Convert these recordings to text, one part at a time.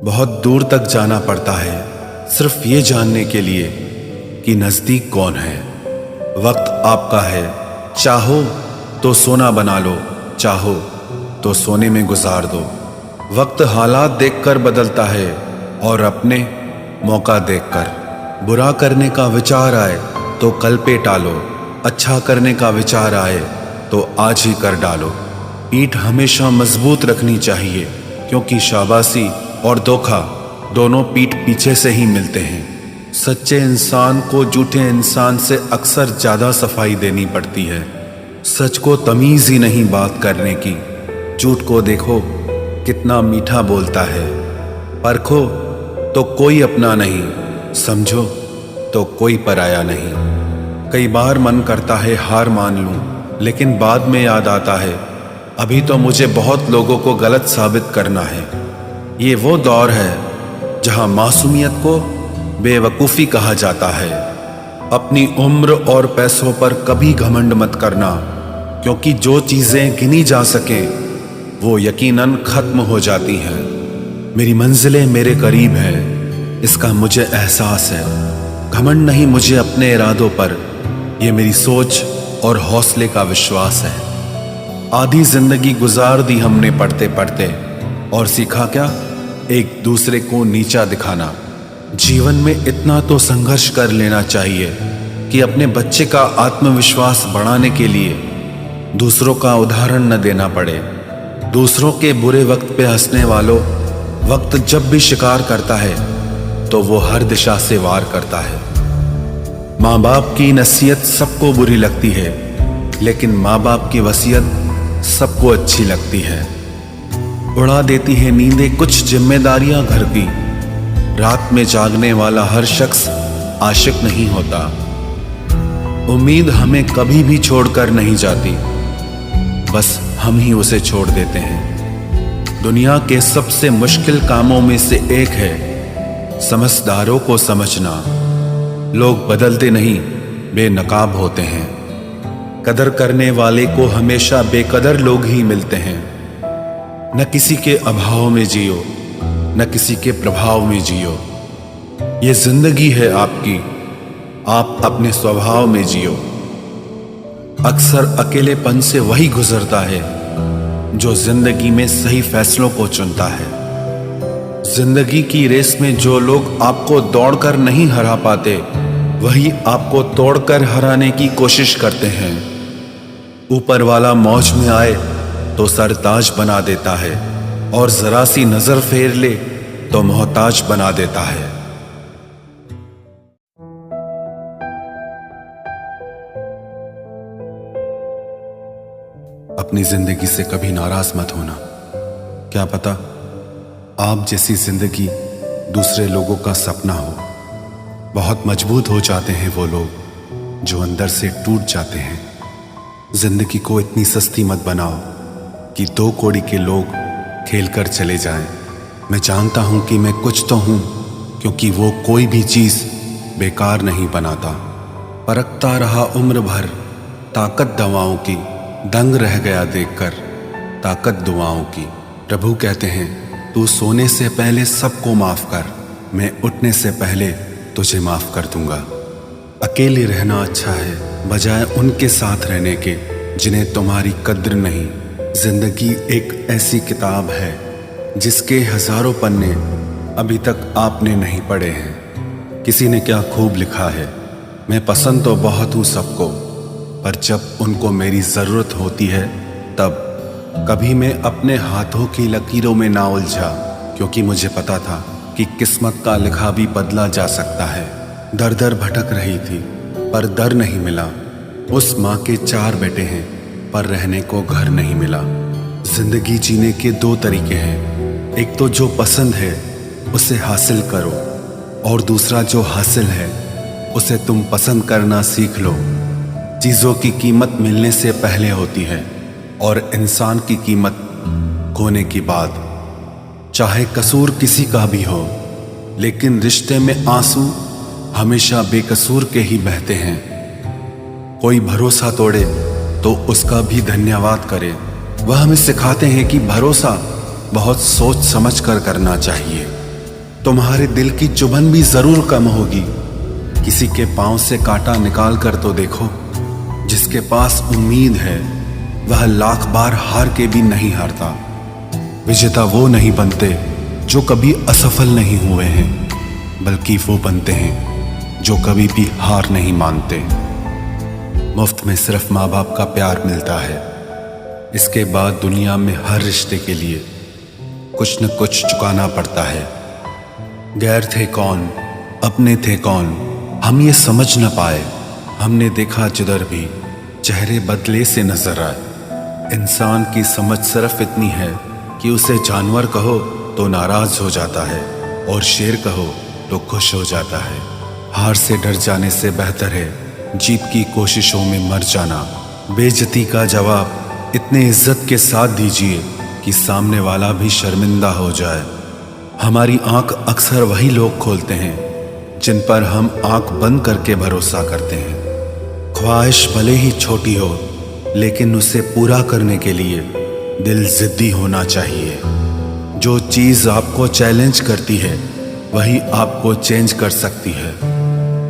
बहुत दूर तक जाना पड़ता है सिर्फ ये जानने के लिए कि नज़दीक कौन है। वक्त आपका है, चाहो तो सोना बना लो, चाहो तो सोने में गुजार दो। वक्त हालात देखकर बदलता है और अपने मौका देखकर। बुरा करने का विचार आए तो कल पे टालो, अच्छा करने का विचार आए तो आज ही कर डालो। पीठ हमेशा मजबूत रखनी चाहिए क्योंकि शाबाशी और धोखा दोनों पीठ पीछे से ही मिलते हैं। सच्चे इंसान को झूठे इंसान से अक्सर ज़्यादा सफाई देनी पड़ती है। सच को तमीज़ ही नहीं बात करने की। झूठ को देखो कितना मीठा बोलता है। परखो तो कोई अपना नहीं, समझो तो कोई पराया नहीं। कई बार मन करता है हार मान लूं, लेकिन बाद में याद आता है अभी तो मुझे बहुत लोगों को गलत साबित करना है। ये वो दौर है जहां मासूमियत को बेवकूफ़ी कहा जाता है। अपनी उम्र और पैसों पर कभी घमंड मत करना, क्योंकि जो चीज़ें गिनी जा सकें वो यकीनन ख़त्म हो जाती हैं। मेरी मंजिलें मेरे करीब है, इसका मुझे एहसास है। घमंड नहीं मुझे अपने इरादों पर, ये मेरी सोच और हौसले का विश्वास है। आधी जिंदगी गुजार दी हमने पढ़ते पढ़ते, और सीखा क्या? एक दूसरे को नीचा दिखाना। जीवन में इतना तो संघर्ष कर लेना चाहिए कि अपने बच्चे का आत्मविश्वास बढ़ाने के लिए दूसरों का उदाहरण न देना पड़े। दूसरों के बुरे वक्त पे हंसने वालों, वक्त जब भी शिकार करता है तो वो हर दिशा से वार करता है। माँ बाप की नसीहत सबको बुरी लगती है, लेकिन माँ बाप की वसीयत सबको अच्छी लगती है। उड़ा देती है नींदें कुछ जिम्मेदारियां घर की। रात में जागने वाला हर शख्स आशिक नहीं होता। उम्मीद हमें कभी भी छोड़कर नहीं जाती, बस हम ही उसे छोड़ देते हैं। दुनिया के सबसे मुश्किल कामों में से एक है समझदारों को समझना। लोग बदलते नहीं, बेनकाब होते हैं। कदर करने वाले को हमेशा बेकदर लोग ही मिलते हैं। न किसी के अभाव में जियो, न किसी के प्रभाव में जियो। ये जिंदगी है आपकी, आप अपने स्वभाव में जियो। अक्सर अकेलेपन से वही गुजरता है जो जिंदगी में सही फैसलों को चुनता है। जिंदगी की रेस में जो लोग आपको दौड़कर नहीं हरा पाते, वही आपको तोड़कर हराने की कोशिश करते हैं। ऊपर वाला मौज में आए तो सरताज बना देता है, और जरा सी नजर फेर ले तो मोहताज बना देता है। अपनी जिंदगी से कभी नाराज मत होना। क्या पता आप जैसी जिंदगी दूसरे लोगों का सपना हो। बहुत मजबूत हो जाते हैं वो लोग जो अंदर से टूट जाते हैं। जिंदगी को इतनी सस्ती मत बनाओ कि दो कौड़ी के लोग खेल कर चले जाएं। मैं जानता हूं कि मैं कुछ तो हूं, क्योंकि वो कोई भी चीज बेकार नहीं बनाता। परखता रहा उम्र भर ताकत दवाओं की, दंग रह गया देखकर ताकत दुआओं की। प्रभु कहते हैं तू सोने से पहले सबको माफ कर, मैं उठने से पहले तुझे माफ कर दूंगा। अकेले रहना अच्छा है बजाय उनके साथ रहने के जिन्हें तुम्हारी कद्र नहीं। जिंदगी एक ऐसी किताब है जिसके हजारों पन्ने अभी तक आपने नहीं पढ़े हैं। किसी ने क्या खूब लिखा है, मैं पसंद तो बहुत हूँ सबको, पर जब उनको मेरी ज़रूरत होती है तब। कभी मैं अपने हाथों की लकीरों में ना उलझा, क्योंकि मुझे पता था कि किस्मत का लिखा भी बदला जा सकता है। दर दर भटक रही थी पर दर नहीं मिला। उस माँ के 4 बेटे हैं पर रहने को घर नहीं मिला। जिंदगी जीने के 2 तरीके हैं, एक तो जो पसंद है उसे हासिल करो, और दूसरा जो हासिल है उसे तुम पसंद करना सीख लो। चीज़ों की कीमत मिलने से पहले होती है और इंसान की कीमत खोने की बाद। चाहे कसूर किसी का भी हो, लेकिन रिश्ते में आंसू हमेशा बेकसूर के ही बहते हैं। कोई भरोसा तोड़े तो उसका भी धन्यवाद करे। वह हमें सिखाते हैं कि भरोसा बहुत सोच समझ कर करना चाहिए। तुम्हारे दिल की चुभन भी जरूर कम होगी। किसी के पांव से कांटा निकाल कर तो देखो। जिसके पास उम्मीद है वह लाख बार हार के भी नहीं हारता। विजेता वो नहीं बनते जो कभी असफल नहीं हुए हैं, बल्कि वो बनते हैं जो कभी भी हार नहीं मानते। मुफ्त में सिर्फ माँ बाप का प्यार मिलता है। इसके बाद दुनिया में हर रिश्ते के लिए कुछ न कुछ चुकाना पड़ता है। गैर थे कौन, अपने थे कौन, हम ये समझ न पाए। हमने देखा जिधर भी चेहरे बदले से नजर आए। इंसान की समझ सिर्फ इतनी है कि उसे जानवर कहो तो नाराज हो जाता है और शेर कहो तो खुश हो जाता है। हार से डर जाने से बेहतर है जीत की कोशिशों में मर जाना। बेइज्जती का जवाब इतने इज्जत के साथ दीजिए कि सामने वाला भी शर्मिंदा हो जाए। हमारी आंख अक्सर वही लोग खोलते हैं जिन पर हम आंख बंद करके भरोसा करते हैं। ख्वाहिश भले ही छोटी हो, लेकिन उसे पूरा करने के लिए दिल जिद्दी होना चाहिए। जो चीज़ आपको चैलेंज करती है वही आपको चेंज कर सकती है।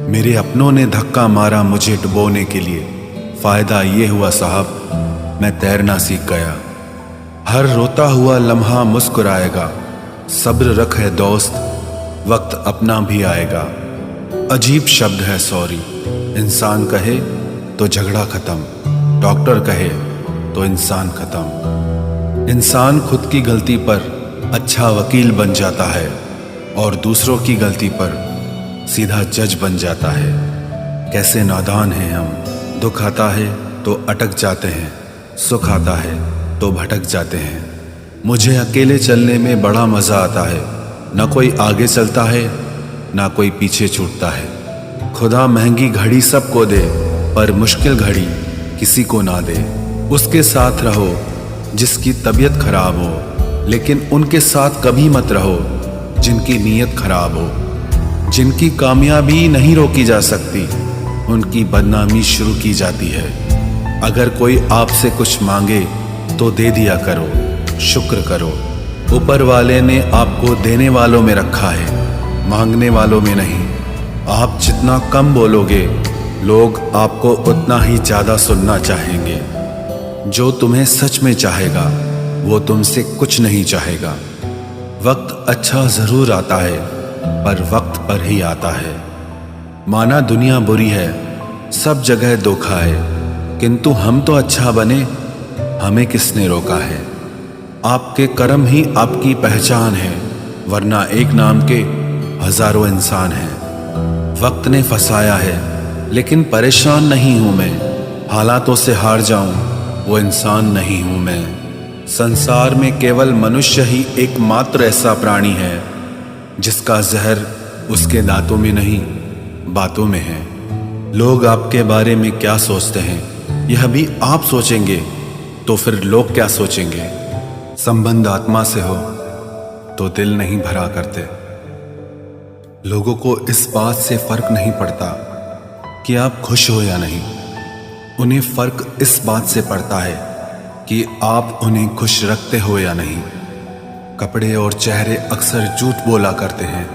मेरे अपनों ने धक्का मारा मुझे डुबोने के लिए। फ़ायदा ये हुआ साहब, मैं तैरना सीख गया। हर रोता हुआ लम्हा मुस्कुराएगा। सब्र रख है दोस्त, वक्त अपना भी आएगा। अजीब शब्द है सॉरी। इंसान कहे तो झगड़ा खत्म, डॉक्टर कहे तो इंसान खत्म। इंसान खुद की गलती पर अच्छा वकील बन जाता है और दूसरों की गलती पर सीधा जज बन जाता है। कैसे नादान हैं हम। दुख आता है तो अटक जाते हैं, सुख आता है तो भटक जाते हैं। मुझे अकेले चलने में बड़ा मज़ा आता है। ना कोई आगे चलता है, ना कोई पीछे छूटता है। खुदा महंगी घड़ी सबको दे, पर मुश्किल घड़ी किसी को ना दे। उसके साथ रहो जिसकी तबीयत खराब हो, लेकिन उनके साथ कभी मत रहो जिनकी नीयत खराब हो। जिनकी कामयाबी नहीं रोकी जा सकती, उनकी बदनामी शुरू की जाती है। अगर कोई आपसे कुछ मांगे तो दे दिया करो, शुक्र करो। ऊपर वाले ने आपको देने वालों में रखा है, मांगने वालों में नहीं। आप जितना कम बोलोगे, लोग आपको उतना ही ज़्यादा सुनना चाहेंगे। जो तुम्हें सच में चाहेगा वो तुमसे कुछ नहीं चाहेगा। वक्त अच्छा जरूर आता है, पर वक्त पर ही आता है। माना दुनिया बुरी है, सब जगह धोखा है, किंतु हम तो अच्छा बने, हमें किसने रोका है। आपके कर्म ही आपकी पहचान है, वरना एक नाम के हजारों इंसान हैं। वक्त ने फंसाया है, लेकिन परेशान नहीं हूं मैं। हालातों से हार जाऊं, वो इंसान नहीं हूं मैं। संसार में केवल मनुष्य ही एकमात्र ऐसा प्राणी है जिसका जहर उसके दांतों में नहीं, बातों में है। लोग आपके बारे में क्या सोचते हैं, यह भी आप सोचेंगे तो फिर लोग क्या सोचेंगे। संबंध आत्मा से हो तो दिल नहीं भरा करते। लोगों को इस बात से फर्क नहीं पड़ता कि आप खुश हो या नहीं। उन्हें फर्क इस बात से पड़ता है कि आप उन्हें खुश रखते हो या नहीं। कपड़े और चेहरे अक्सर झूठ बोला करते हैं।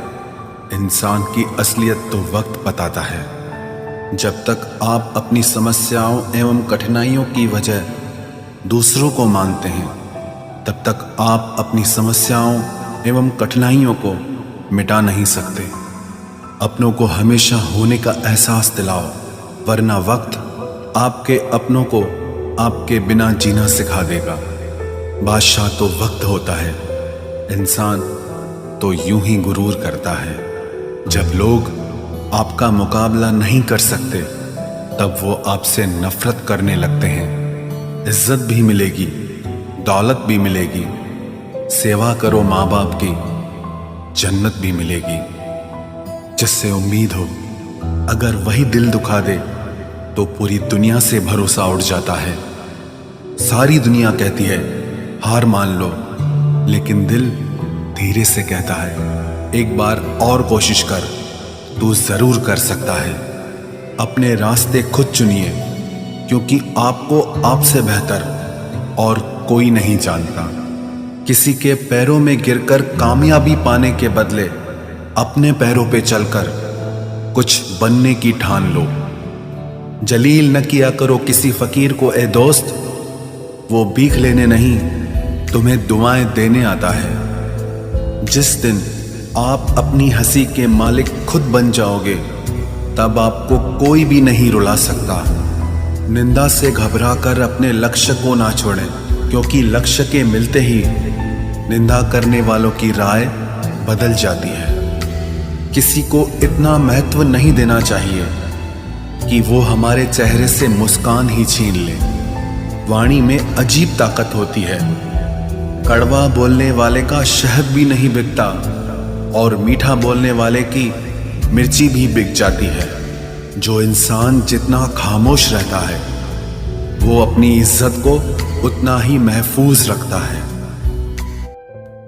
इंसान की असलियत तो वक्त बताता है। जब तक आप अपनी समस्याओं एवं कठिनाइयों की वजह दूसरों को मानते हैं, तब तक आप अपनी समस्याओं एवं कठिनाइयों को मिटा नहीं सकते। अपनों को हमेशा होने का एहसास दिलाओ, वरना वक्त आपके अपनों को आपके बिना जीना सिखा देगा। बादशाह तो वक्त होता है, इंसान तो यूं ही गुरूर करता है। जब लोग आपका मुकाबला नहीं कर सकते, तब वो आपसे नफरत करने लगते हैं। इज्जत भी मिलेगी, दौलत भी मिलेगी। सेवा करो माँ बाप की, जन्नत भी मिलेगी। जिससे उम्मीद हो, अगर वही दिल दुखा दे तो पूरी दुनिया से भरोसा उड़ जाता है। सारी दुनिया कहती है हार मान लो, लेकिन दिल धीरे से कहता है एक बार और कोशिश कर, तू जरूर कर सकता है। अपने रास्ते खुद चुनिए, क्योंकि आपको आपसे बेहतर और कोई नहीं जानता। किसी के पैरों में गिरकर कामयाबी पाने के बदले अपने पैरों पे चलकर कुछ बनने की ठान लो। जलील न किया करो किसी फकीर को ए दोस्त, वो भीख लेने नहीं तुम्हें दुआएं देने आता है। जिस दिन आप अपनी हंसी के मालिक खुद बन जाओगे, तब आपको कोई भी नहीं रुला सकता। निंदा से घबराकर अपने लक्ष्य को ना छोड़ें, क्योंकि लक्ष्य के मिलते ही निंदा करने वालों की राय बदल जाती है। किसी को इतना महत्व नहीं देना चाहिए कि वो हमारे चेहरे से मुस्कान ही छीन ले। वाणी में अजीब ताकत होती है। कड़वा बोलने वाले का शहद भी नहीं बिकता और मीठा बोलने वाले की मिर्ची भी बिक जाती है। जो इंसान जितना खामोश रहता है, वो अपनी इज्जत को उतना ही महफूज रखता है।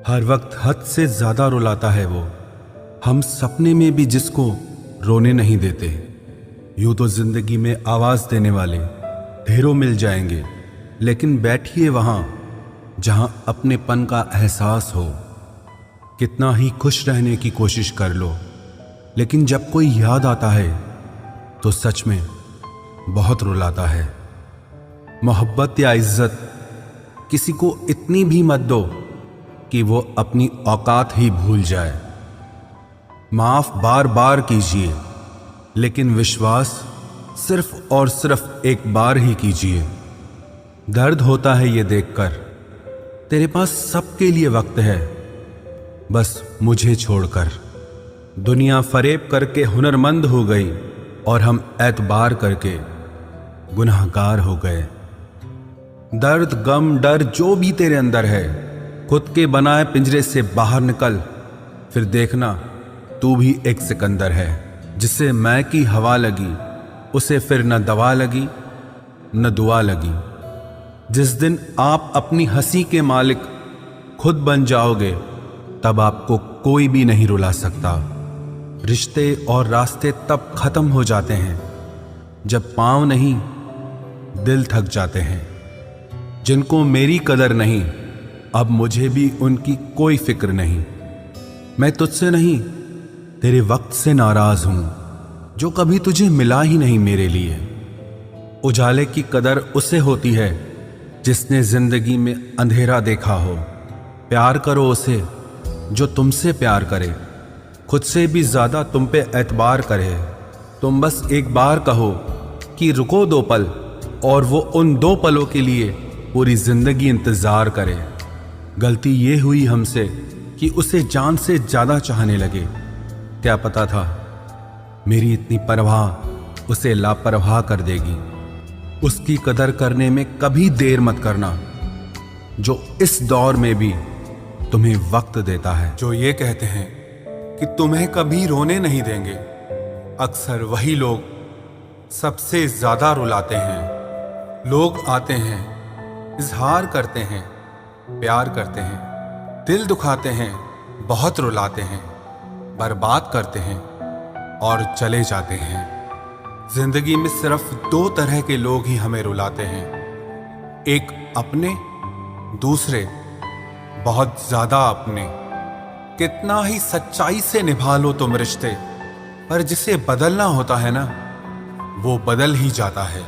हर वक्त हद से ज्यादा रुलाता है वो। हम सपने में भी जिसको रोने नहीं देते। यूं तो जिंदगी में आवाज देने वाले ढेरों मिल जाएंगे, लेकिन बैठिए वहां जहां अपनेपन का एहसास हो। कितना ही खुश रहने की कोशिश कर लो, लेकिन जब कोई याद आता है तो सच में बहुत रुलाता है। मोहब्बत या इज्जत किसी को इतनी भी मत दो कि वो अपनी औकात ही भूल जाए। माफ बार बार कीजिए, लेकिन विश्वास सिर्फ और सिर्फ एक बार ही कीजिए। दर्द होता है ये देखकर, तेरे पास सबके लिए वक्त है, बस मुझे छोड़कर। दुनिया फरेब करके हुनरमंद हो गई और हम एतबार करके गुनाहगार हो गए। दर्द, गम, डर जो भी तेरे अंदर है, खुद के बनाए पिंजरे से बाहर निकल, फिर देखना तू भी एक सिकंदर है। जिसे मैं की हवा लगी, उसे फिर न दवा लगी न दुआ लगी। जिस दिन आप अपनी हंसी के मालिक खुद बन जाओगे, तब आपको कोई भी नहीं रुला सकता। रिश्ते और रास्ते तब खत्म हो जाते हैं जब पांव नहीं दिल थक जाते हैं। जिनको मेरी कदर नहीं, अब मुझे भी उनकी कोई फिक्र नहीं। मैं तुझसे नहीं, तेरे वक्त से नाराज हूं, जो कभी तुझे मिला ही नहीं मेरे लिए। उजाले की कदर उसे होती है जिसने जिंदगी में अंधेरा देखा हो। प्यार करो उसे जो तुमसे प्यार करे, खुद से भी ज्यादा तुम पे एतबार करे। तुम बस एक बार कहो कि रुको 2 पल, और वो उन 2 पलों के लिए पूरी जिंदगी इंतजार करे। गलती ये हुई हमसे कि उसे जान से ज्यादा चाहने लगे। क्या पता था मेरी इतनी परवाह उसे लापरवाह कर देगी। उसकी कदर करने में कभी देर मत करना, जो इस दौर में भी तुम्हें वक्त देता है। जो ये कहते हैं कि तुम्हें कभी रोने नहीं देंगे, अक्सर वही लोग सबसे ज्यादा रुलाते हैं। लोग आते हैं, इजहार करते हैं, प्यार करते हैं, दिल दुखाते हैं, बहुत रुलाते हैं, बर्बाद करते हैं और चले जाते हैं। जिंदगी में सिर्फ 2 तरह के लोग ही हमें रुलाते हैं, एक अपने, दूसरे बहुत ज्यादा अपने। कितना ही सच्चाई से निभा लो तुम रिश्ते, पर जिसे बदलना होता है ना, वो बदल ही जाता है।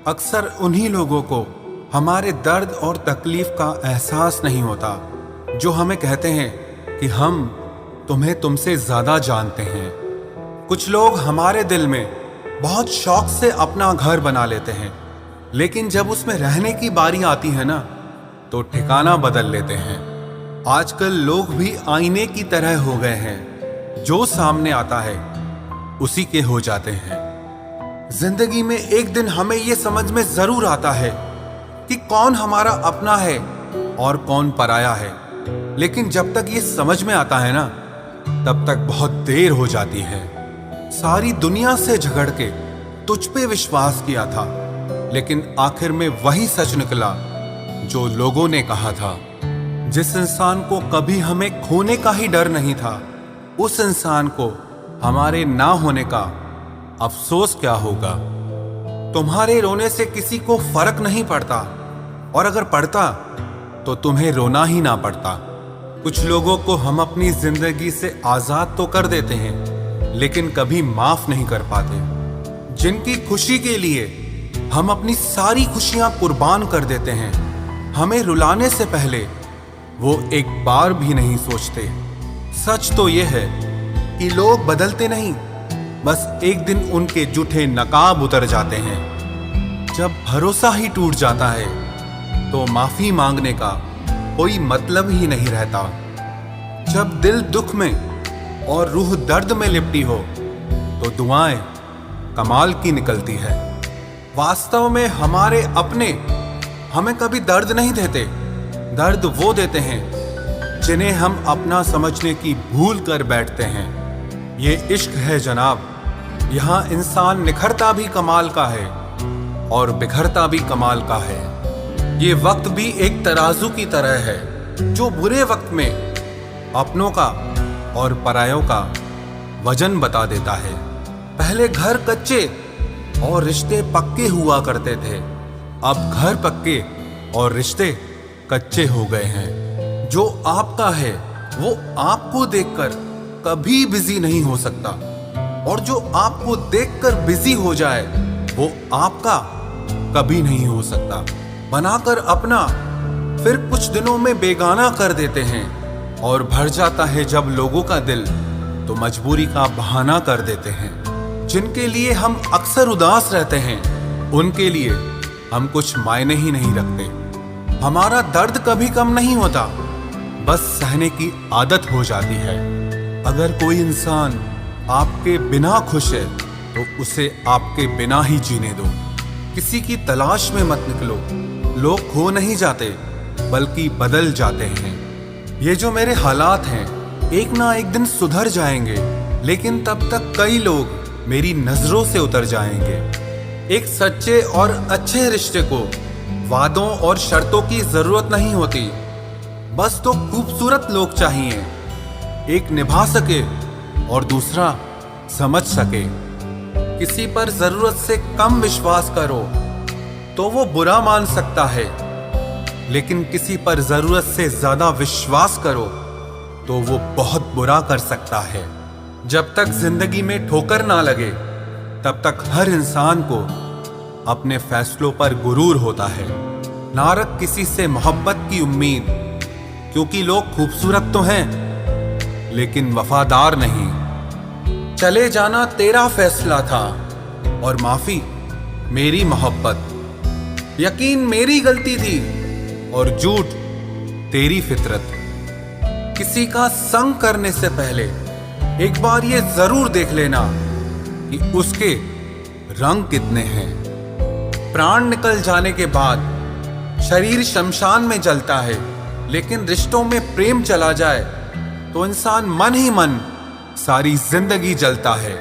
अक्सर उन्हीं लोगों को हमारे दर्द और तकलीफ का एहसास नहीं होता, जो हमें कहते हैं कि हम तुम्हें तुमसे ज्यादा जानते हैं। कुछ लोग हमारे दिल में बहुत शौक से अपना घर बना लेते हैं, लेकिन जब उसमें रहने की बारी आती है ना, तो ठिकाना बदल लेते हैं। आजकल लोग भी आईने की तरह हो गए हैं, जो सामने आता है उसी के हो जाते हैं। जिंदगी में एक दिन हमें यह समझ में जरूर आता है कि कौन हमारा अपना है और कौन पराया है, लेकिन जब तक ये समझ में आता है ना, तब तक बहुत देर हो जाती है। सारी दुनिया से झगड़ के तुझ पे विश्वास किया था, लेकिन आखिर में वही सच निकला जो लोगों ने कहा था। जिस इंसान को कभी हमें खोने का ही डर नहीं था, उस इंसान को हमारे ना होने का अफसोस क्या होगा। तुम्हारे रोने से किसी को फर्क नहीं पड़ता, और अगर पड़ता तो तुम्हें रोना ही ना पड़ता। कुछ लोगों को हम अपनी जिंदगी से आजाद तो कर देते हैं, लेकिन कभी माफ नहीं कर पाते। जिनकी खुशी के लिए हम अपनी सारी खुशियां कुर्बान कर देते हैं, हमें रुलाने से पहले वो एक बार भी नहीं सोचते। सच तो ये है कि लोग बदलते नहीं, बस एक दिन उनके जूठे नकाब उतर जाते हैं। जब भरोसा ही टूट जाता है तो माफी मांगने का कोई मतलब ही नहीं रहता। जब दिल दुख में और रूह दर्द में लिपटी हो तो दुआएं कमाल की निकलती है। वास्तव में हमारे अपने हमें कभी दर्द नहीं देते, दर्द वो देते हैं जिन्हें हम अपना समझने की भूल कर बैठते हैं। ये इश्क है जनाब, यहाँ इंसान निखरता भी कमाल का है और बिखरता भी कमाल का है। ये वक्त भी एक तराजू की तरह है जो बुरे वक्त में अपनों का और परायों का वजन बता देता है। पहले घर कच्चे और रिश्ते पक्के हुआ करते थे, अब घर पक्के और रिश्ते कच्चे हो गए हैं। जो आपका है वो आपको देखकर कभी बिजी नहीं हो सकता, और जो आपको देखकर बिजी हो जाए वो आपका कभी नहीं हो सकता। बनाकर अपना फिर कुछ दिनों में बेगाना कर देते हैं, और भर जाता है जब लोगों का दिल तो मजबूरी का बहाना कर देते हैं। जिनके लिए हम अक्सर उदास रहते हैं, उनके लिए हम कुछ मायने ही नहीं रखते। हमारा दर्द कभी कम नहीं होता, बस सहने की आदत हो जाती है। अगर कोई इंसान आपके बिना खुश है तो उसे आपके बिना ही जीने दो। किसी की तलाश में मत निकलो। लोग खो नहीं जाते बल्कि बदल जाते हैं। ये जो मेरे हालात हैं एक ना एक दिन सुधर जाएंगे, लेकिन तब तक कई लोग मेरी नजरों से उतर जाएंगे। एक सच्चे और अच्छे रिश्ते को वादों और शर्तों की जरूरत नहीं होती, बस तो खूबसूरत लोग चाहिए। एक निभा सके और दूसरा समझ सके। किसी पर जरूरत से कम विश्वास करो तो वो बुरा मान सकता है, लेकिन किसी पर जरूरत से ज्यादा विश्वास करो तो वो बहुत बुरा कर सकता है। जब तक जिंदगी में ठोकर ना लगे तब तक हर इंसान को अपने फैसलों पर गुरूर होता है। ना रख किसी से मोहब्बत की उम्मीद, क्योंकि लोग खूबसूरत तो हैं लेकिन वफादार नहीं। चले जाना तेरा फैसला था और माफी मेरी मोहब्बत। यकीन मेरी गलती थी और झूठ तेरी फितरत। किसी का संग करने से पहले एक बार ये जरूर देख लेना कि उसके रंग कितने हैं। प्राण निकल जाने के बाद शरीर शमशान में जलता है, लेकिन रिश्तों में प्रेम चला जाए तो इंसान मन ही मन सारी जिंदगी जलता है।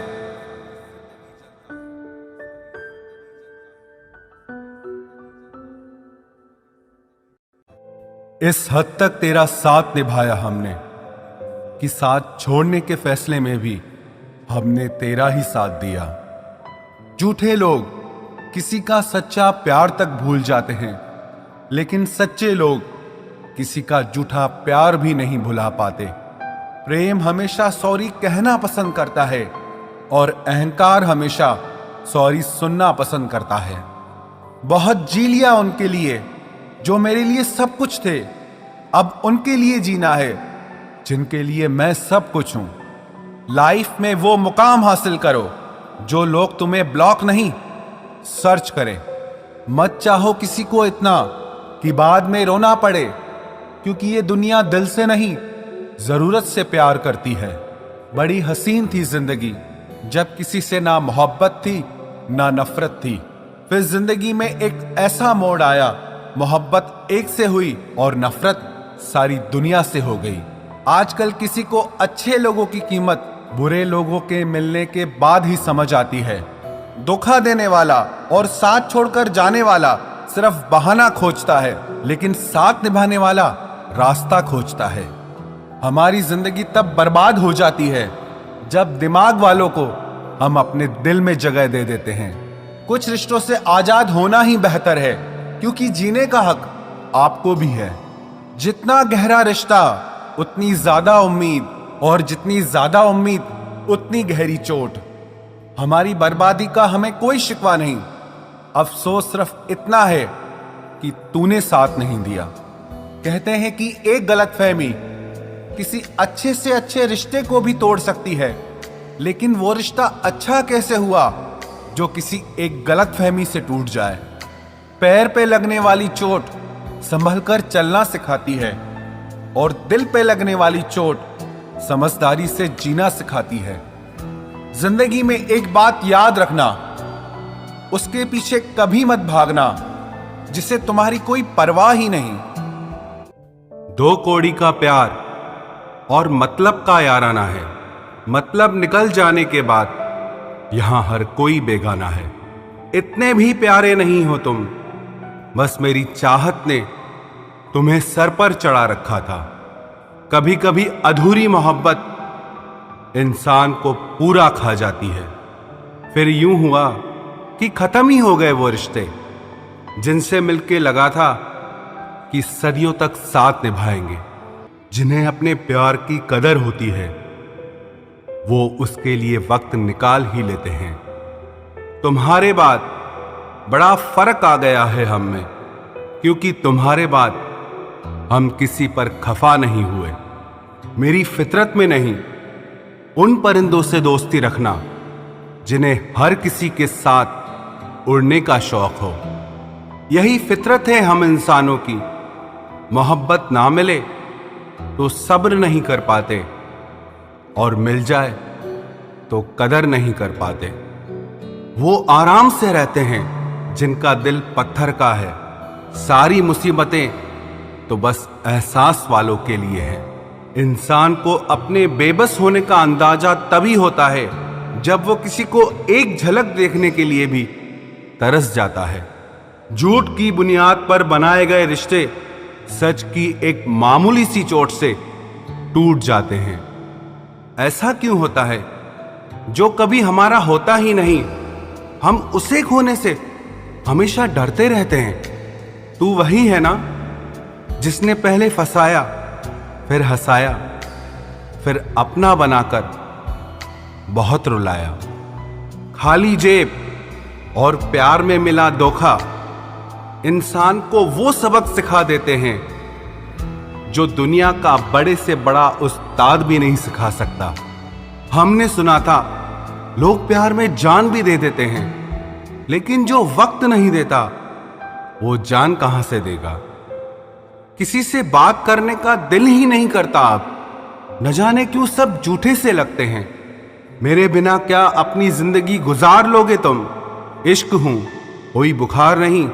इस हद तक तेरा साथ निभाया हमने कि साथ छोड़ने के फैसले में भी हमने तेरा ही साथ दिया। झूठे लोग किसी का सच्चा प्यार तक भूल जाते हैं, लेकिन सच्चे लोग किसी का झूठा प्यार भी नहीं भुला पाते। प्रेम हमेशा सॉरी कहना पसंद करता है और अहंकार हमेशा सॉरी सुनना पसंद करता है। बहुत जी लिया उनके लिए जो मेरे लिए सब कुछ थे, अब उनके लिए जीना है जिनके लिए मैं सब कुछ हूं। लाइफ में वो मुकाम हासिल करो जो लोग तुम्हें ब्लॉक नहीं सर्च करें। मत चाहो किसी को इतना कि बाद में रोना पड़े, क्योंकि ये दुनिया दिल से नहीं जरूरत से प्यार करती है। बड़ी हसीन थी जिंदगी जब किसी से ना मोहब्बत थी ना नफरत थी। फिर जिंदगी में एक ऐसा मोड़ आया, मोहब्बत एक से हुई और नफरत सारी दुनिया से हो गई। आजकल किसी को अच्छे लोगों की कीमत बुरे लोगों के मिलने के बाद ही समझ आती है। धोखा देने वाला और साथ छोड़कर जाने वाला सिर्फ बहाना खोजता है, लेकिन साथ निभाने वाला रास्ता खोजता है। हमारी जिंदगी तब बर्बाद हो जाती है जब दिमाग वालों को हम अपने दिल में जगह दे देते हैं। कुछ रिश्तों से आजाद होना ही बेहतर है, क्योंकि जीने का हक आपको भी है। जितना गहरा रिश्ता उतनी ज्यादा उम्मीद, और जितनी ज्यादा उम्मीद उतनी गहरी चोट। हमारी बर्बादी का हमें कोई शिकवा नहीं, अफसोस सिर्फ इतना है कि तूने साथ नहीं दिया। कहते हैं कि एक गलतफहमी किसी अच्छे से अच्छे रिश्ते को भी तोड़ सकती है, लेकिन वो रिश्ता अच्छा कैसे हुआ जो किसी एक गलतफहमी से टूट जाए। पैर पे लगने वाली चोट संभल कर चलना सिखाती है, और दिल पे लगने वाली चोट समझदारी से जीना सिखाती है। जिंदगी में एक बात याद रखना, उसके पीछे कभी मत भागना जिसे तुम्हारी कोई परवाह ही नहीं। दो कौड़ी का प्यार और मतलब का याराना है। मतलब निकल जाने के बाद यहां हर कोई बेगाना है। इतने भी प्यारे नहीं हो तुम, बस मेरी चाहत ने तुम्हें सर पर चढ़ा रखा था। कभी कभी अधूरी मोहब्बत इंसान को पूरा खा जाती है। फिर यूं हुआ कि खत्म ही हो गए वो रिश्ते जिनसे मिलके लगा था कि सदियों तक साथ निभाएंगे। जिन्हें अपने प्यार की कदर होती है वो उसके लिए वक्त निकाल ही लेते हैं। तुम्हारे बाद बड़ा फर्क आ गया है हम में, क्योंकि तुम्हारे बाद हम किसी पर खफा नहीं हुए। मेरी फितरत में नहीं उन परिंदों से दोस्ती रखना जिन्हें हर किसी के साथ उड़ने का शौक हो। यही फितरत है हम इंसानों की। मोहब्बत ना मिले तो सब्र नहीं कर पाते, और मिल जाए तो कदर नहीं कर पाते। वो आराम से रहते हैं जिनका दिल पत्थर का है। सारी मुसीबतें तो बस एहसास वालों के लिए है। इंसान को अपने बेबस होने का अंदाजा तभी होता है जब वो किसी को एक झलक देखने के लिए भी तरस जाता है। झूठ की बुनियाद पर बनाए गए रिश्ते सच की एक मामूली सी चोट से टूट जाते हैं। ऐसा क्यों होता है? जो कभी हमारा होता ही नहीं, हम उसे खोने से हमेशा डरते रहते हैं। तू वही है ना जिसने पहले फंसाया, फिर हंसाया, फिर अपना बनाकर बहुत रुलाया। खाली जेब और प्यार में मिला धोखा इंसान को वो सबक सिखा देते हैं जो दुनिया का बड़े से बड़ा उस्ताद भी नहीं सिखा सकता। हमने सुना था लोग प्यार में जान भी दे देते हैं, लेकिन जो वक्त नहीं देता वो जान कहां से देगा। किसी से बात करने का दिल ही नहीं करता अब, न जाने क्यों सब झूठे से लगते हैं। मेरे बिना क्या अपनी जिंदगी गुजार लोगे तुम? इश्क हूं कोई बुखार नहीं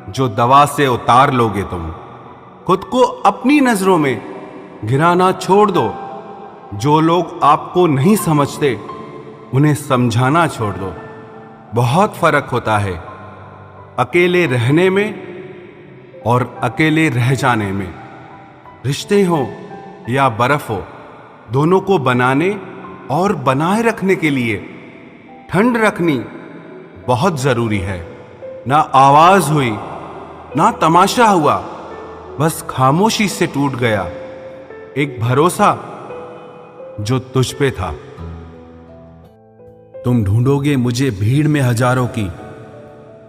जो दवा से उतार लोगे तुम। खुद को अपनी नजरों में गिराना छोड़ दो। जो लोग आपको नहीं समझते उन्हें समझाना छोड़ दो। बहुत फर्क होता है अकेले रहने में और अकेले रह जाने में। रिश्ते हो या बर्फ हो, दोनों को बनाने और बनाए रखने के लिए ठंड रखनी बहुत जरूरी है। ना आवाज हुई ना तमाशा हुआ, बस खामोशी से टूट गया एक भरोसा जो तुझ पे था। तुम ढूंढोगे मुझे भीड़ में हजारों की,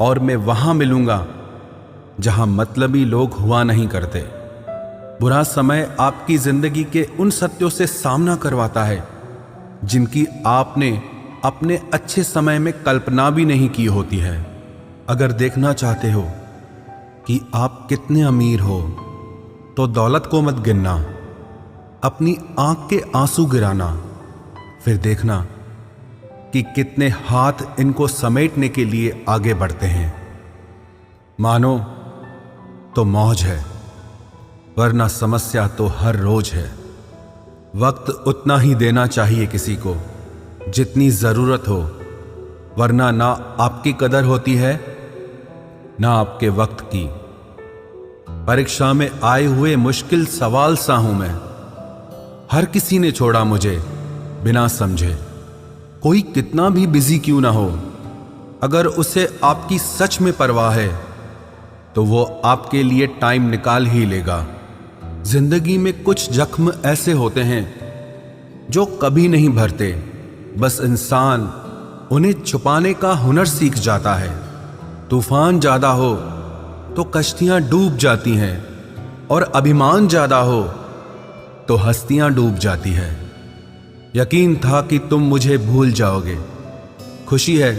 और मैं वहां मिलूंगा जहां मतलबी लोग हुआ नहीं करते। बुरा समय आपकी जिंदगी के उन सत्यों से सामना करवाता है जिनकी आपने अपने अच्छे समय में कल्पना भी नहीं की होती है। अगर देखना चाहते हो कि आप कितने अमीर हो तो दौलत को मत गिनना, अपनी आंख के आंसू गिराना, फिर देखना कि कितने हाथ इनको समेटने के लिए आगे बढ़ते हैं। मानो तो मौज है, वरना समस्या तो हर रोज है। वक्त उतना ही देना चाहिए किसी को जितनी जरूरत हो, वरना ना आपकी कदर होती है ना आपके वक्त की। परीक्षा में आए हुए मुश्किल सवाल सा हूं मैं। हर किसी ने छोड़ा मुझे बिना समझे। कोई कितना भी बिजी क्यों ना हो, अगर उसे आपकी सच में परवाह है तो वो आपके लिए टाइम निकाल ही लेगा। जिंदगी में कुछ जख्म ऐसे होते हैं जो कभी नहीं भरते, बस इंसान उन्हें छुपाने का हुनर सीख जाता है। तूफान ज्यादा हो तो कश्तियां डूब जाती हैं और अभिमान ज्यादा हो तो हस्तियां डूब जाती है। यकीन था कि तुम मुझे भूल जाओगे, खुशी है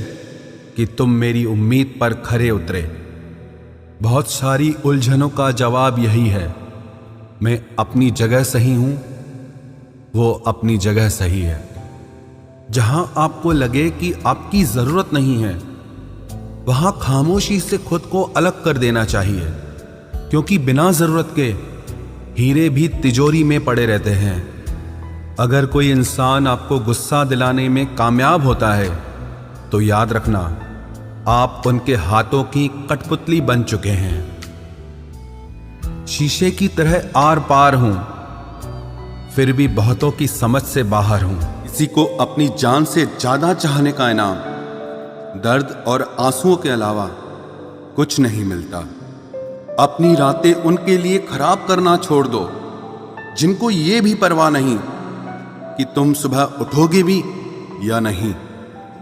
कि तुम मेरी उम्मीद पर खरे उतरे। बहुत सारी उलझनों का जवाब यही है, मैं अपनी जगह सही हूं, वो अपनी जगह सही है। जहां आपको लगे कि आपकी जरूरत नहीं है, वहां खामोशी से खुद को अलग कर देना चाहिए, क्योंकि बिना जरूरत के हीरे भी तिजोरी में पड़े रहते हैं। अगर कोई इंसान आपको गुस्सा दिलाने में कामयाब होता है तो याद रखना, आप उनके हाथों की कठपुतली बन चुके हैं। शीशे की तरह आर पार हूं, फिर भी बहुतों की समझ से बाहर हूं। किसी को अपनी जान से ज्यादा चाहने का इनाम दर्द और आंसुओं के अलावा कुछ नहीं मिलता। अपनी रातें उनके लिए खराब करना छोड़ दो जिनको ये भी परवाह नहीं कि तुम सुबह उठोगे भी या नहीं।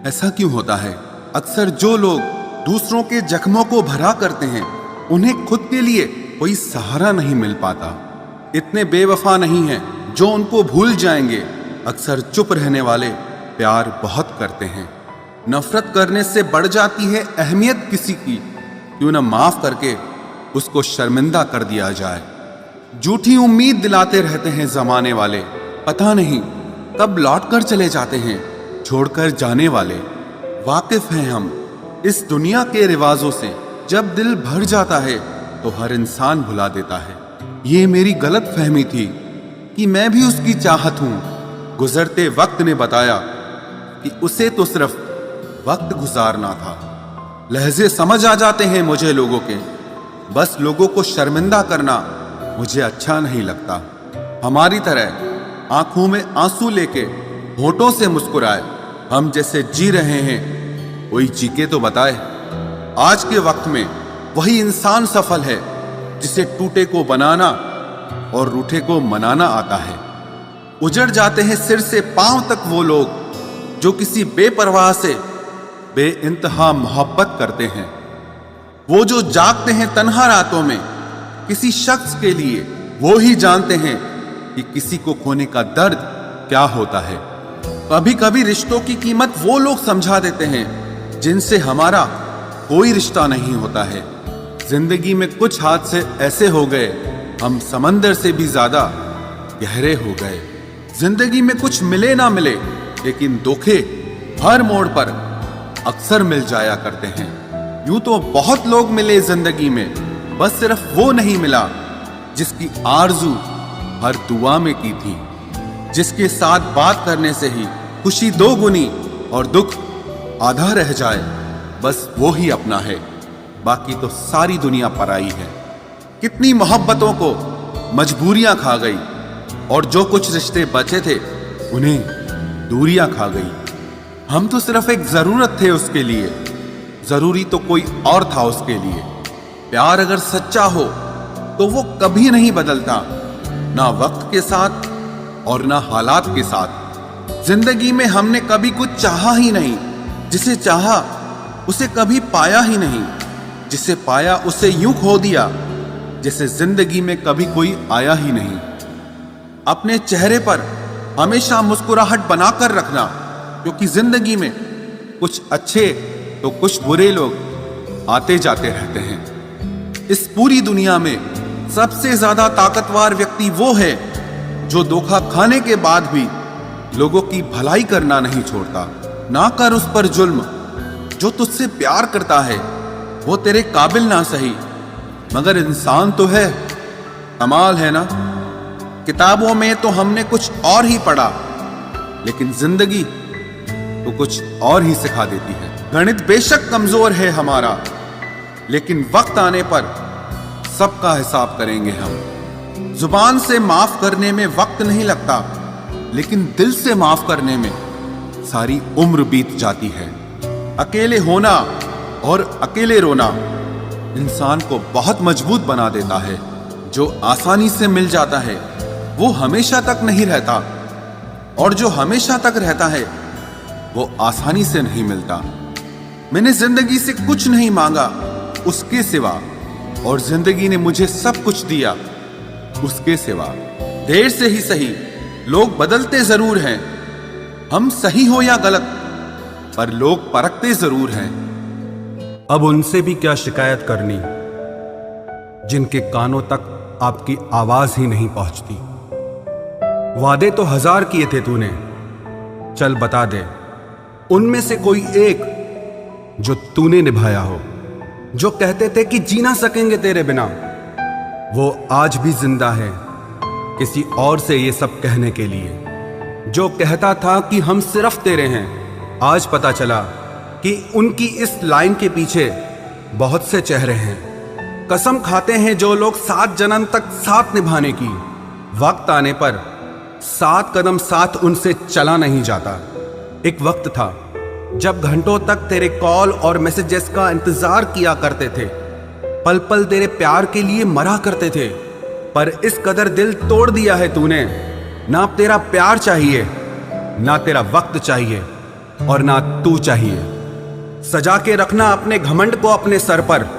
ऐसा क्यों होता है? अक्सर जो लोग दूसरों के जख्मों को भरा करते हैं, उन्हें खुद के लिए कोई सहारा नहीं मिल पाता। इतने बेवफा नहीं हैं जो उनको भूल जाएंगे। अक्सर चुप रहने वाले प्यार बहुत करते हैं। नफरत करने से बढ़ जाती है अहमियत किसी की, क्यों न माफ करके उसको शर्मिंदा कर दिया जाए। झूठी उम्मीद दिलाते रहते हैं जमाने वाले, पता नहीं कब लौट कर चले जाते हैं छोड़कर जाने वाले। वाकिफ हैं हम इस दुनिया के रिवाजों से, जब दिल भर जाता है तो हर इंसान भुला देता है। ये मेरी गलत फहमी थी कि मैं भी उसकी चाहत हूं। गुजरते वक्त ने बताया कि उसे तो सिर्फ वक्त गुजारना था। लहजे समझ आ जाते हैं मुझे लोगों के, बस लोगों को शर्मिंदा करना मुझे अच्छा नहीं लगता। हमारी तरह आंखों में आंसू लेके होठों से मुस्कुराए, हम जैसे जी रहे हैं कोई जी के तो बताए। आज के वक्त में वही इंसान सफल है जिसे टूटे को बनाना और रूठे को मनाना आता है। उजड़ जाते हैं सिर से पांव तक वो लोग जो किसी बेपरवाह से बेइंतहा मोहब्बत करते हैं। वो जो जागते हैं तन्हा रातों में किसी शख्स के लिए, वो ही जानते हैं कि किसी को खोने का दर्द क्या होता है। कभी कभी रिश्तों की कीमत वो लोग समझा देते हैं जिनसे हमारा कोई रिश्ता नहीं होता है। जिंदगी में कुछ हादसे ऐसे हो गए, हम समंदर से भी ज्यादा गहरे हो गए। जिंदगी में कुछ मिले ना मिले, लेकिन धोखे हर मोड़ पर अक्सर मिल जाया करते हैं। यूं तो बहुत लोग मिले जिंदगी में, बस सिर्फ वो नहीं मिला जिसकी आरजू हर दुआ में की थी, जिसके साथ बात करने से ही खुशी दोगुनी और दुख आधा रह जाए। बस वो ही अपना है, बाकी तो सारी दुनिया पराई है। कितनी मोहब्बतों को मजबूरियां खा गई और जो कुछ रिश्ते बचे थे उन्हें दूरियां खा गई। हम तो सिर्फ एक जरूरत थे उसके लिए, जरूरी तो कोई और था उसके लिए। प्यार अगर सच्चा हो तो वो कभी नहीं बदलता, ना वक्त के साथ और ना हालात के साथ। जिंदगी में हमने कभी कुछ चाहा ही नहीं, जिसे चाहा उसे कभी पाया ही नहीं, जिसे पाया उसे यूं खो दिया जैसे जिंदगी में कभी कोई आया ही नहीं। अपने चेहरे पर हमेशा मुस्कुराहट बनाकर रखना, क्योंकि जिंदगी में कुछ अच्छे तो कुछ बुरे लोग आते जाते रहते हैं। इस पूरी दुनिया में सबसे ज्यादा ताकतवर व्यक्ति वो है जो धोखा खाने के बाद भी लोगों की भलाई करना नहीं छोड़ता। ना कर उस पर जुल्म जो तुझसे प्यार करता है, वो तेरे काबिल ना सही मगर इंसान तो है। कमाल है ना, किताबों में तो हमने कुछ और ही पढ़ा, लेकिन जिंदगी तो कुछ और ही सिखा देती है। गणित बेशक कमजोर है हमारा, लेकिन वक्त आने पर सबका हिसाब करेंगे हम। जुबान से माफ करने में वक्त नहीं लगता, लेकिन दिल से माफ करने में सारी उम्र बीत जाती है। अकेले होना और अकेले रोना इंसान को बहुत मजबूत बना देता है। जो आसानी से मिल जाता है वो हमेशा तक नहीं रहता, और जो हमेशा तक रहता है वो आसानी से नहीं मिलता। मैंने जिंदगी से कुछ नहीं मांगा उसके सिवा, और जिंदगी ने मुझे सब कुछ दिया उसके सिवा। देर से ही सही, लोग बदलते जरूर हैं, हम सही हो या गलत, पर लोग परखते जरूर हैं। अब उनसे भी क्या शिकायत करनी जिनके कानों तक आपकी आवाज ही नहीं पहुंचती। वादे तो 1000 किए थे तूने, चल बता दे उनमें से कोई एक जो तूने निभाया हो। जो कहते थे कि जी ना सकेंगे तेरे बिना, वो आज भी जिंदा है किसी और से ये सब कहने के लिए। जो कहता था कि हम सिर्फ तेरे हैं, आज पता चला कि उनकी इस लाइन के पीछे बहुत से चेहरे हैं। कसम खाते हैं जो लोग 7 जन्म तक साथ निभाने की, वक्त आने पर 7 कदम साथ उनसे चला नहीं जाता। एक वक्त था जब घंटों तक तेरे कॉल और मैसेजेस का इंतजार किया करते थे, पल पल तेरे प्यार के लिए मरा करते थे, पर इस कदर दिल तोड़ दिया है तूने। ना तेरा प्यार चाहिए, ना तेरा वक्त चाहिए, और ना तू चाहिए। सजा के रखना अपने घमंड को अपने सर पर।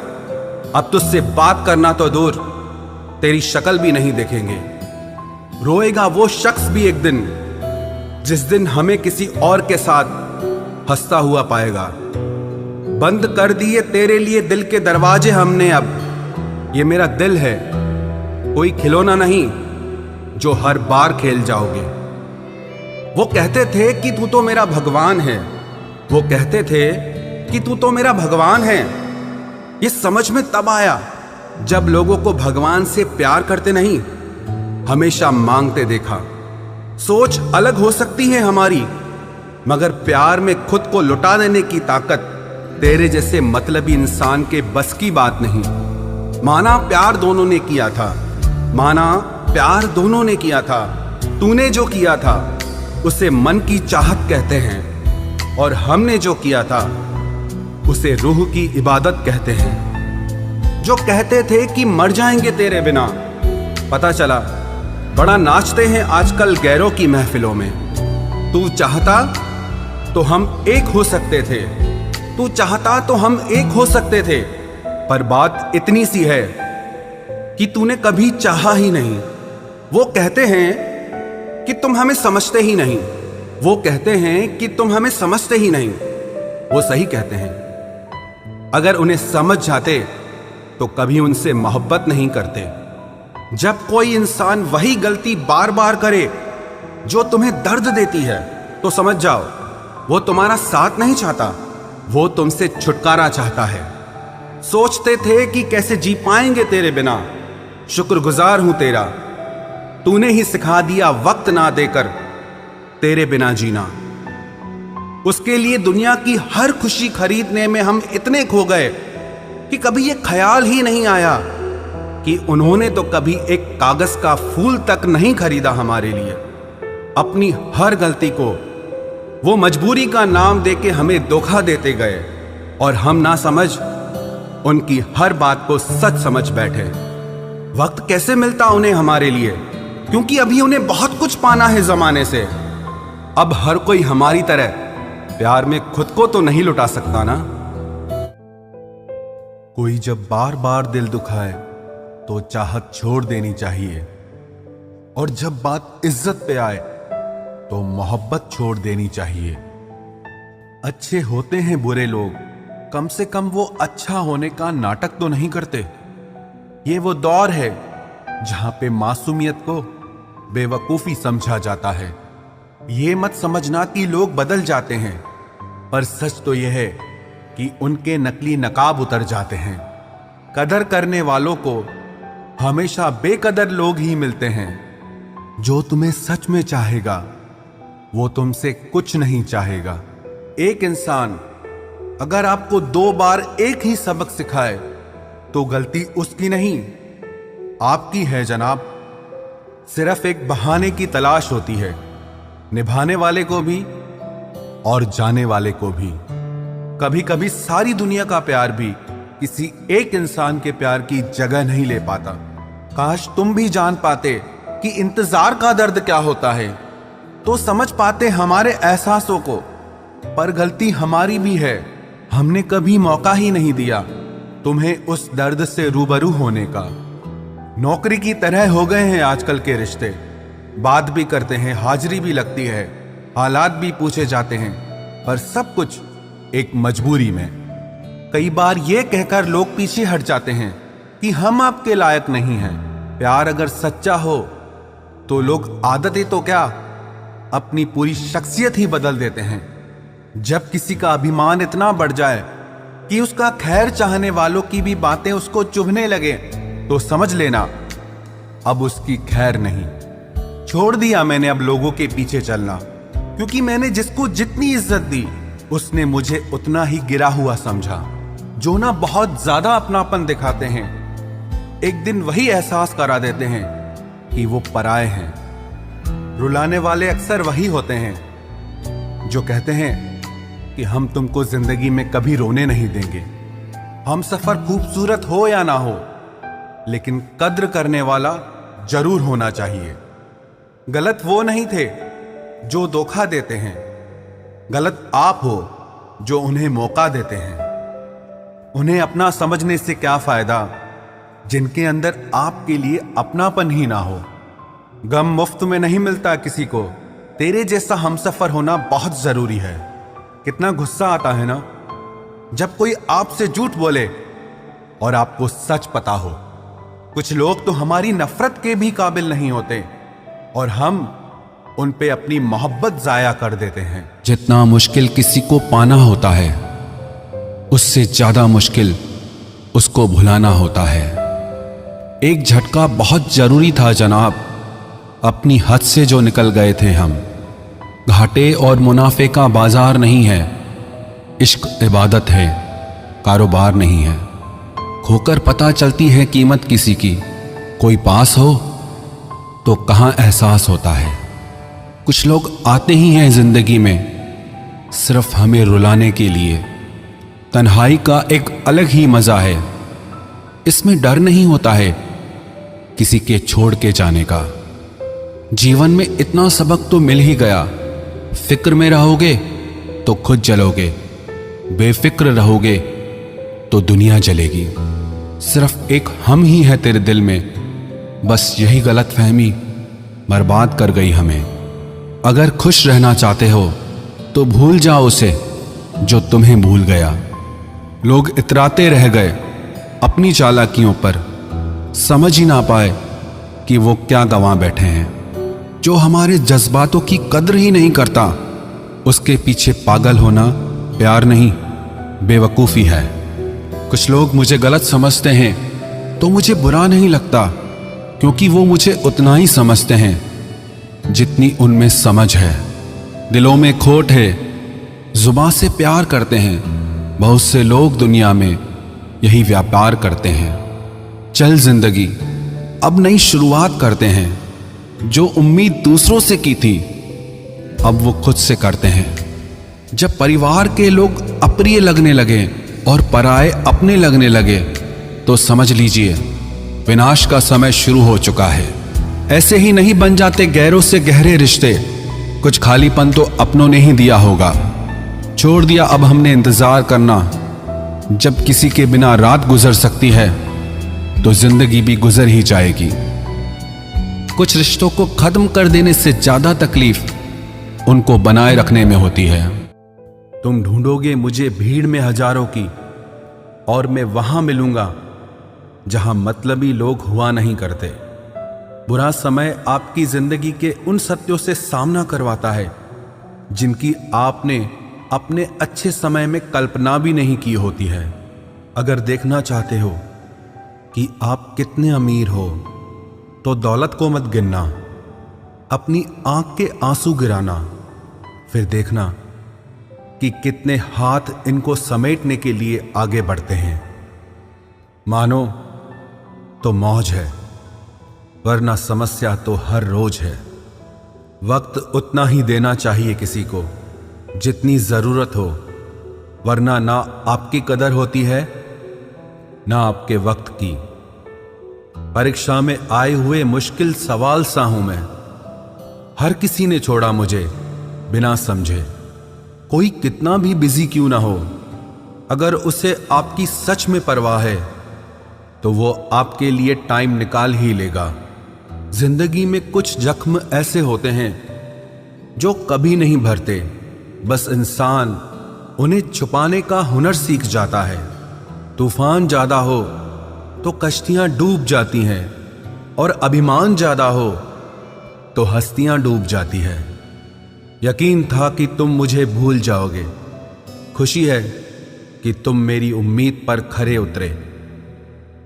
अब तुझसे बात करना तो दूर, तेरी शक्ल भी नहीं देखेंगे। रोएगा वो शख्स भी एक दिन, जिस दिन हमें किसी और के साथ हंसता हुआ पाएगा। बंद कर दिए तेरे लिए दिल के दरवाजे हमने अब। ये मेरा दिल है, कोई खिलौना नहीं जो हर बार खेल जाओगे। वो कहते थे कि तू तो मेरा भगवान है, वो कहते थे कि तू तो मेरा भगवान है। ये समझ में तब आया जब लोगों को भगवान से प्यार करते नहीं, हमेशा मांगते देखा। सोच अलग हो सकती है हमारी, मगर प्यार में खुद को लुटा देने की ताकत तेरे जैसे मतलबी इंसान के बस की बात नहीं। माना प्यार दोनों ने किया था, माना प्यार दोनों ने किया था। तूने जो किया था उसे मन की चाहत कहते हैं, और हमने जो किया था उसे रूह की इबादत कहते हैं। जो कहते थे कि मर जाएंगे तेरे बिना, पता चला बड़ा नाचते हैं आजकल गैरों की महफिलों में। तू चाहता तो हम एक हो सकते थे, तू चाहता तो हम एक हो सकते थे, पर बात इतनी सी है कि तूने कभी चाहा ही नहीं। वो कहते हैं कि तुम हमें समझते ही नहीं, वो कहते हैं कि तुम हमें समझते ही नहीं। वो सही कहते हैं, अगर उन्हें समझ जाते तो कभी उनसे मोहब्बत नहीं करते। जब कोई इंसान वही गलती बार बार करे जो तुम्हें दर्द देती है, तो समझ जाओ वो तुम्हारा साथ नहीं चाहता, वो तुमसे छुटकारा चाहता है। सोचते थे कि कैसे जी पाएंगे तेरे बिना, शुक्रगुजार हूं तेरा, तूने ही सिखा दिया वक्त ना देकर तेरे बिना जीना। उसके लिए दुनिया की हर खुशी खरीदने में हम इतने खो गए कि कभी ये ख्याल ही नहीं आया कि उन्होंने तो कभी एक कागज का फूल तक नहीं खरीदा हमारे लिए। अपनी हर गलती को वो मजबूरी का नाम देके हमें धोखा देते गए, और हम ना समझ उनकी हर बात को सच समझ बैठे। वक्त कैसे मिलता उन्हें हमारे लिए, क्योंकि अभी उन्हें बहुत कुछ पाना है जमाने से। अब हर कोई हमारी तरह प्यार में खुद को तो नहीं लुटा सकता ना। कोई जब बार बार दिल दुखाए तो चाहत छोड़ देनी चाहिए, और जब बात इज्जत पे आए तो मोहब्बत छोड़ देनी चाहिए। अच्छे होते हैं बुरे लोग, कम से कम वो अच्छा होने का नाटक तो नहीं करते। ये वो दौर है जहां पे मासूमियत को बेवकूफी समझा जाता है। ये मत समझना कि लोग बदल जाते हैं, पर सच तो यह है कि उनके नकली नकाब उतर जाते हैं। कदर करने वालों को हमेशा बेकदर लोग ही मिलते हैं। जो तुम्हें सच में चाहेगा वो तुमसे कुछ नहीं चाहेगा। एक इंसान अगर आपको 2 बार एक ही सबक सिखाए तो गलती उसकी नहीं, आपकी है जनाब। सिर्फ एक बहाने की तलाश होती है, निभाने वाले को भी और जाने वाले को भी। कभी कभी सारी दुनिया का प्यार भी किसी एक इंसान के प्यार की जगह नहीं ले पाता। काश तुम भी जान पाते कि इंतजार का दर्द क्या होता है, तो समझ पाते हमारे एहसासों को। पर गलती हमारी भी है, हमने कभी मौका ही नहीं दिया तुम्हें उस दर्द से रूबरू होने का। नौकरी की तरह हो गए हैं आजकल के रिश्ते, बात भी करते हैं, हाजिरी भी लगती है, हालात भी पूछे जाते हैं, पर सब कुछ एक मजबूरी में। कई बार ये कहकर लोग पीछे हट जाते हैं कि हम आपके लायक नहीं हैं। प्यार अगर सच्चा हो तो लोग आदतें तो क्या, अपनी पूरी शख्सियत ही बदल देते हैं। जब किसी का अभिमान इतना बढ़ जाए कि उसका खैर चाहने वालों की भी बातें उसको चुभने लगे, तो समझ लेना अब उसकी खैर नहीं। छोड़ दिया मैंने अब लोगों के पीछे चलना, क्योंकि मैंने जिसको जितनी इज्जत दी उसने मुझे उतना ही गिरा हुआ समझा। जो ना बहुत ज्यादा अपनापन दिखाते हैं, एक दिन वही एहसास करा देते हैं कि वो पराए हैं। रुलाने वाले अक्सर वही होते हैं जो कहते हैं कि हम तुमको जिंदगी में कभी रोने नहीं देंगे। हम सफर खूबसूरत हो या ना हो, लेकिन कद्र करने वाला जरूर होना चाहिए। गलत वो नहीं थे जो धोखा देते हैं, गलत आप हो जो उन्हें मौका देते हैं। उन्हें अपना समझने से क्या फायदा जिनके अंदर आपके लिए अपनापन ही ना हो। गम मुफ्त में नहीं मिलता किसी को, तेरे जैसा हमसफर होना बहुत जरूरी है। कितना गुस्सा आता है ना जब कोई आपसे झूठ बोले और आपको सच पता हो। कुछ लोग तो हमारी नफरत के भी काबिल नहीं होते और हम उन पे अपनी मोहब्बत जाया कर देते हैं। जितना मुश्किल किसी को पाना होता है, उससे ज्यादा मुश्किल उसको भुलाना होता है। एक झटका बहुत जरूरी था जनाब, अपनी हद से जो निकल गए थे हम। घाटे और मुनाफे का बाजार नहीं है, इश्क इबादत है, कारोबार नहीं है। खोकर पता चलती है कीमत किसी की, कोई पास हो तो कहाँ एहसास होता है। कुछ लोग आते ही हैं जिंदगी में सिर्फ हमें रुलाने के लिए। तन्हाई का एक अलग ही मजा है, इसमें डर नहीं होता है किसी के छोड़ के जाने का। जीवन में इतना सबक तो मिल ही गया, फिक्र में रहोगे तो खुद जलोगे, बेफिक्र रहोगे तो दुनिया जलेगी। सिर्फ एक हम ही है तेरे दिल में, बस यही गलतफहमी बर्बाद कर गई हमें। अगर खुश रहना चाहते हो तो भूल जाओ उसे जो तुम्हें भूल गया। लोग इतराते रह गए अपनी चालाकियों पर, समझ ही ना पाए कि वो क्या गंवा बैठे हैं। जो हमारे जज्बातों की कद्र ही नहीं करता, उसके पीछे पागल होना प्यार नहीं, बेवकूफ़ी है। कुछ लोग मुझे गलत समझते हैं तो मुझे बुरा नहीं लगता, क्योंकि वो मुझे उतना ही समझते हैं जितनी उनमें समझ है। दिलों में खोट है, जुबान से प्यार करते हैं। बहुत से लोग दुनिया में यही व्यापार करते हैं। चल जिंदगी अब नई शुरुआत करते हैं, जो उम्मीद दूसरों से की थी अब वो खुद से करते हैं। जब परिवार के लोग अप्रिय लगने लगे और पराए अपने लगने लगे, तो समझ लीजिए विनाश का समय शुरू हो चुका है। ऐसे ही नहीं बन जाते गैरों से गहरे रिश्ते, कुछ खालीपन तो अपनों ने ही दिया होगा। छोड़ दिया अब हमने इंतजार करना। जब किसी के बिना रात गुजर सकती है तो जिंदगी भी गुजर ही जाएगी। कुछ रिश्तों को खत्म कर देने से ज्यादा तकलीफ उनको बनाए रखने में होती है। तुम ढूंढोगे मुझे भीड़ में हजारों की, और मैं वहां मिलूंगा जहां मतलबी लोग हुआ नहीं करते। बुरा समय आपकी जिंदगी के उन सत्यों से सामना करवाता है जिनकी आपने अपने अच्छे समय में कल्पना भी नहीं की होती है। अगर देखना चाहते हो कि आप कितने अमीर हो, तो दौलत को मत गिनना, अपनी आंख के आंसू गिराना, फिर देखना कि कितने हाथ इनको समेटने के लिए आगे बढ़ते हैं। मानो तो मौज है, वरना समस्या तो हर रोज है। वक्त उतना ही देना चाहिए किसी को जितनी जरूरत हो, वरना ना आपकी कदर होती है ना आपके वक्त की। परीक्षा में आए हुए मुश्किल सवाल सा हूं मैं। हर किसी ने छोड़ा मुझे बिना समझे। कोई कितना भी बिजी क्यों ना हो, अगर उसे आपकी सच में परवाह है तो वो आपके लिए टाइम निकाल ही लेगा। जिंदगी में कुछ जख्म ऐसे होते हैं जो कभी नहीं भरते, बस इंसान उन्हें छुपाने का हुनर सीख जाता है। तूफान ज्यादा हो तो कश्तियां डूब जाती हैं, और अभिमान ज्यादा हो तो हस्तियां डूब जाती है। यकीन था कि तुम मुझे भूल जाओगे। खुशी है कि तुम मेरी उम्मीद पर खरे उतरे।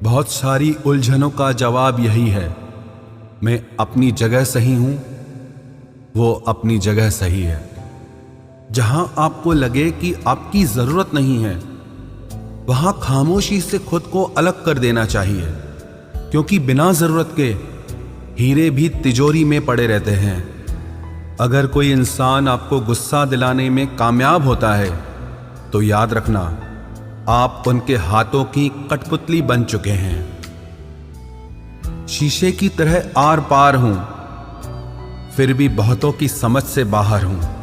बहुत सारी उलझनों का जवाब यही है, मैं अपनी जगह सही हूं, वो अपनी जगह सही है। जहां आपको लगे कि आपकी जरूरत नहीं है, वहां खामोशी से खुद को अलग कर देना चाहिए, क्योंकि बिना जरूरत के हीरे भी तिजोरी में पड़े रहते हैं। अगर कोई इंसान आपको गुस्सा दिलाने में कामयाब होता है तो याद रखना, आप उनके हाथों की कठपुतली बन चुके हैं। शीशे की तरह आर पार हूं, फिर भी बहुतों की समझ से बाहर हूं।